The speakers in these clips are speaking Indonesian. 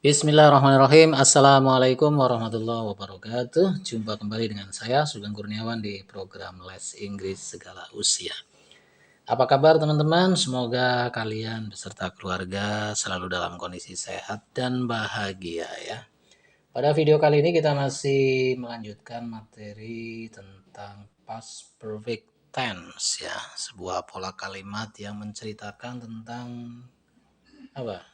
Bismillahirrahmanirrahim. Assalamualaikum warahmatullahi wabarakatuh. Jumpa kembali dengan saya Sugeng Kurniawan di program Les Inggris Segala Usia. Apa kabar teman-teman? Semoga kalian beserta keluarga selalu dalam kondisi sehat dan bahagia ya. Pada video kali ini kita masih melanjutkan materi tentang past perfect tense ya, sebuah pola kalimat yang menceritakan tentang apa?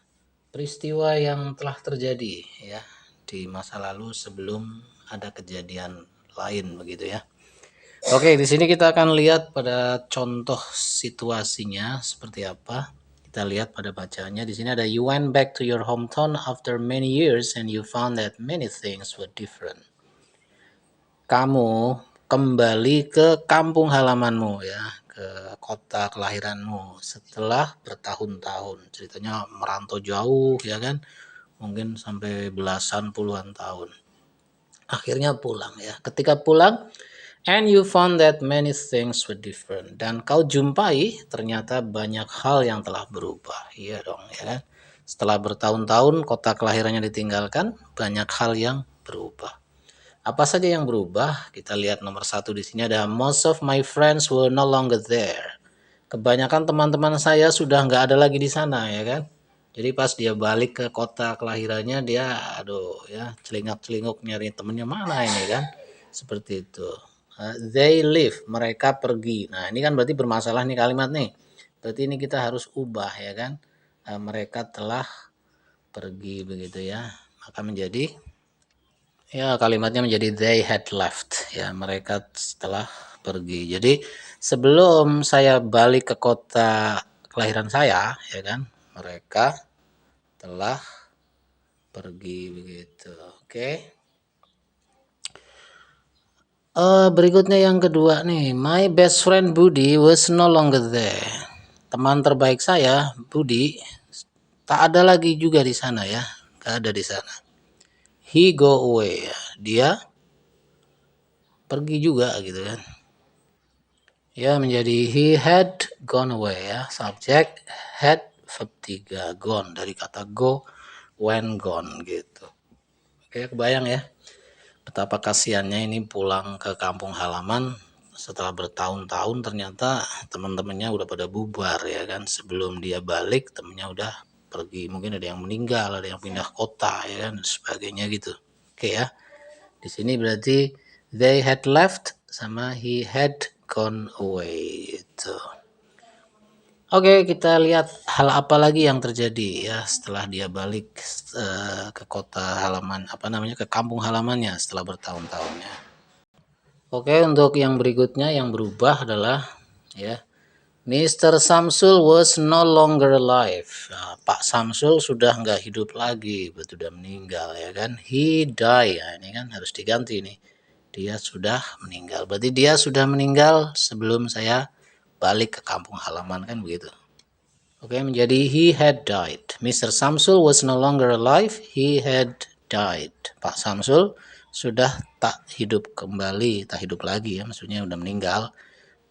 Peristiwa yang telah terjadi ya di masa lalu sebelum ada kejadian lain begitu ya. Oke, di sini kita akan lihat pada contoh situasinya seperti apa. Kita lihat pada bacaannya di sini ada you went back to your hometown after many years and you found that many things were different. Kamu kembali ke kampung halamanmu ya, ke kota kelahiranmu setelah bertahun-tahun. Ceritanya merantau jauh ya kan, mungkin sampai belasan puluhan tahun. Akhirnya pulang ya. Ketika pulang, and you found that many things were different. Dan kau jumpai ternyata banyak hal yang telah berubah. Iya dong ya kan. Setelah bertahun-tahun kota kelahirannya ditinggalkan, banyak hal yang berubah. Apa saja yang berubah? Kita lihat nomor 1 di sini ada most of my friends were no longer there. Kebanyakan teman-teman saya sudah nggak ada lagi di sana ya kan. Jadi pas dia balik ke kota kelahirannya dia aduh ya celingak-celinguk nyari temennya mana ini kan. Seperti itu. They leave, mereka pergi. Nah ini kan berarti bermasalah nih kalimat nih. Berarti ini kita harus ubah ya kan. Mereka telah pergi begitu ya. Maka menjadi ya kalimatnya menjadi they had left ya, mereka setelah pergi. Jadi sebelum saya balik ke kota kelahiran saya ya kan, mereka telah pergi begitu. Oke. Berikutnya yang kedua nih, my best friend Budi was no longer there. Teman terbaik saya Budi tak ada lagi juga di sana ya, gak ada di sana. He go away ya, dia pergi juga gitu kan. Ya menjadi he had gone away ya, subjek had verb 3 gone dari kata go when gone gitu. Oke, kebayang ya betapa kasihannya ini pulang ke kampung halaman setelah bertahun-tahun ternyata teman-temannya udah pada bubar ya kan. Sebelum dia balik temennya udah pergi, mungkin ada yang meninggal, ada yang pindah kota ya kan, sebagainya gitu. Oke ya, di sini berarti they had left sama he had gone away itu. Oke, kita lihat hal apa lagi yang terjadi ya setelah dia balik ke kota halaman, ke kampung halamannya setelah bertahun-tahun ya. Oke, untuk yang berikutnya yang berubah adalah ya Mr. Samsul was no longer alive. Nah, Pak Samsul sudah nggak hidup lagi, sudah meninggal ya kan. He died. Ya, ini kan harus diganti nih. Dia sudah meninggal. Berarti dia sudah meninggal sebelum saya balik ke kampung halaman kan begitu. Oke, menjadi he had died. Mr. Samsul was no longer alive. He had died. Pak Samsul sudah tak hidup kembali, tak hidup lagi ya, maksudnya udah meninggal.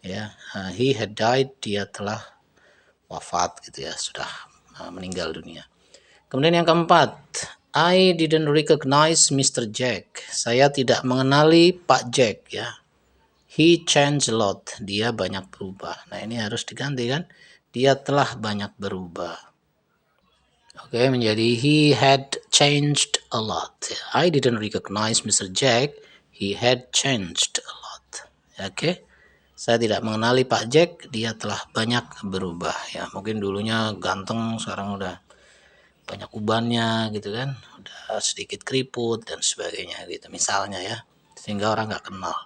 Ya, he had died, dia telah wafat gitu ya, sudah meninggal dunia. Kemudian yang keempat, I didn't recognize Mr. Jack. Saya tidak mengenali Pak Jack ya. He changed a lot. Dia banyak berubah. Nah ini harus diganti kan. Dia telah banyak berubah. Oke, menjadi he had changed a lot. I didn't recognize Mr. Jack. He had changed a lot. Oke. Saya tidak mengenali Pak Jack, dia telah banyak berubah ya. Mungkin dulunya ganteng, sekarang udah banyak ubannya gitu kan. Udah sedikit keriput dan sebagainya gitu misalnya ya. Sehingga orang nggak kenal.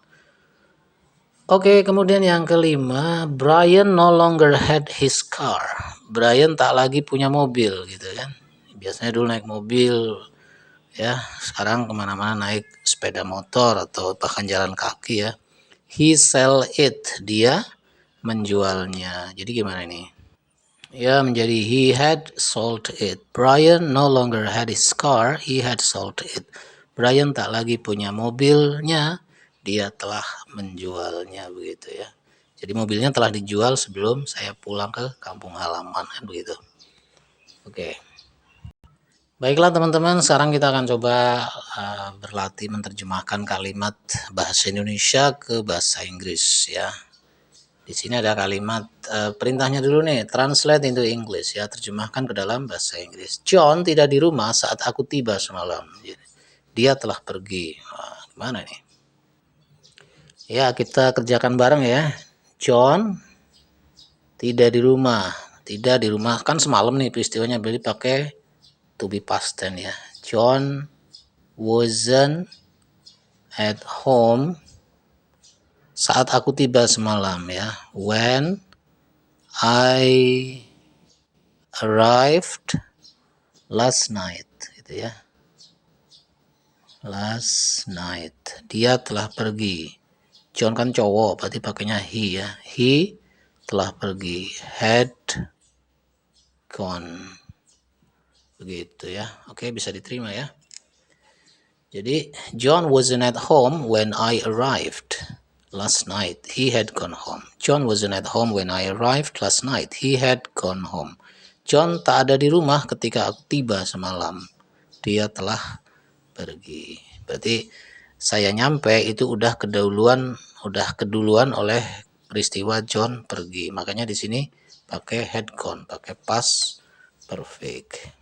Oke, kemudian yang kelima, Brian no longer had his car. Brian tak lagi punya mobil gitu kan. Biasanya dulu naik mobil ya, sekarang kemana-mana naik sepeda motor atau bahkan jalan kaki ya. He sell it, dia menjualnya. Jadi gimana ini? Ya menjadi he had sold it. Brian no longer had his car, he had sold it. Brian tak lagi punya mobilnya, dia telah menjualnya begitu ya. Jadi mobilnya telah dijual sebelum saya pulang ke kampung halaman kan begitu. Oke. Baiklah teman-teman, sekarang kita akan coba berlatih menerjemahkan kalimat bahasa Indonesia ke bahasa Inggris ya. Di sini ada kalimat perintahnya dulu nih, translate into English ya, terjemahkan ke dalam bahasa Inggris. John tidak di rumah saat aku tiba semalam. Dia telah pergi. Nah, gimana nih? Ya, kita kerjakan bareng ya. John tidak di rumah. Tidak di rumah, kan semalam nih peristiwanya, beli pakai to be past tense ya. John wasn't at home saat aku tiba semalam ya. When I arrived last night gitu ya. Last night. Dia telah pergi. John kan cowok, berarti pakainya he ya. He telah pergi. Had gone. Begitu ya. Oke, bisa diterima ya. Jadi, John wasn't at home when I arrived last night. He had gone home. John wasn't at home when I arrived last night. He had gone home. John tak ada di rumah ketika aku tiba semalam. Dia telah pergi. Berarti saya nyampe itu udah keduluan oleh peristiwa John pergi. Makanya di sini pakai had gone, pakai past perfect.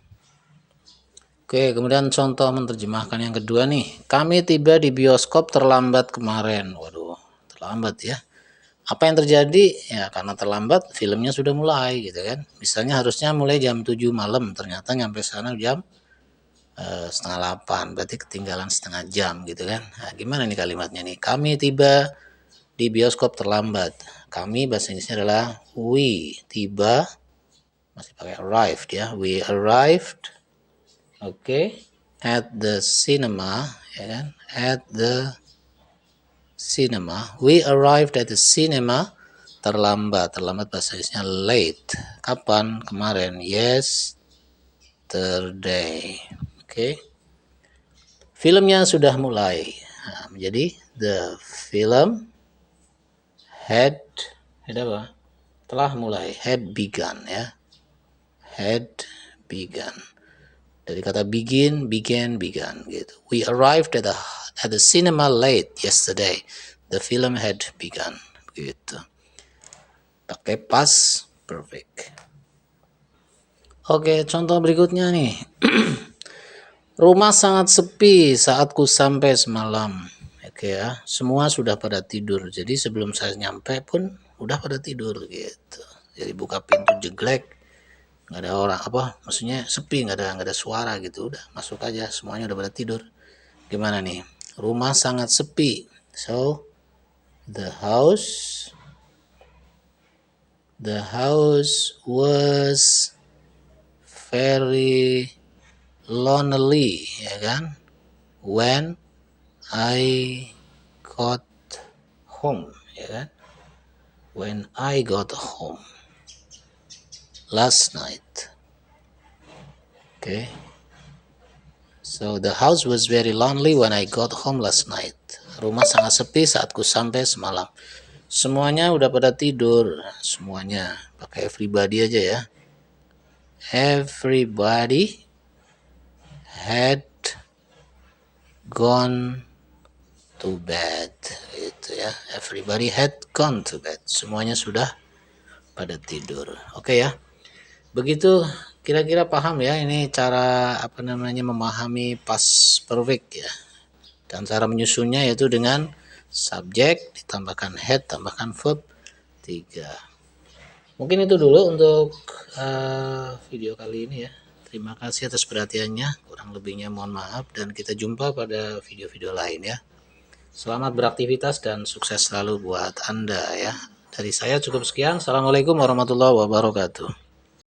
Oke, kemudian contoh menerjemahkan yang kedua nih. Kami tiba di bioskop terlambat kemarin. Waduh, terlambat ya. Apa yang terjadi? Ya, karena terlambat filmnya sudah mulai gitu kan. Misalnya harusnya mulai jam 7 malam, ternyata nyampe sana jam setengah 8, berarti ketinggalan setengah jam gitu kan. Nah, gimana nih kalimatnya nih? Kami tiba di bioskop terlambat. Kami bahasa Inggrisnya adalah we. Tiba masih pakai arrived ya. We arrived at the cinema ya kan. At the cinema. We arrived at the cinema terlambat. Terlambat bahasa Inggrisnya late. Kapan? Kemarin. Yesterday. Filmnya sudah mulai. Nah, menjadi the film had apa? Telah mulai. Had begun ya. Had begun. Dari kata begin, began gitu. We arrived at the cinema late yesterday. The film had begun gitu. Pakai past perfect. Oke, contoh berikutnya nih. Rumah sangat sepi saat ku sampai semalam. Oke ya, semua sudah pada tidur. Jadi sebelum saya nyampe pun udah pada tidur gitu. Jadi buka pintu jeglek, nggak ada orang maksudnya sepi, nggak ada suara gitu. Udah masuk aja, semuanya udah pada tidur. Gimana nih? Rumah sangat sepi. So the house was very lonely ya kan, when I got home ya kan, when I got home last night. So the house was very lonely when I got home last night. Rumah sangat sepi saat ku sampai semalam. Semuanya udah pada tidur, semuanya pakai everybody aja ya. Everybody had gone to bed gitu ya. Everybody had gone to bed. Semuanya sudah pada tidur. Oke ya. Begitu kira-kira paham ya ini cara memahami past perfect ya. Dan cara menyusunnya yaitu dengan subjek ditambahkan had tambahkan verb 3. Mungkin itu dulu untuk video kali ini ya. Terima kasih atas perhatiannya. Kurang lebihnya mohon maaf dan kita jumpa pada video-video lain ya. Selamat beraktivitas dan sukses selalu buat Anda ya. Dari saya cukup sekian. Assalamualaikum warahmatullahi wabarakatuh.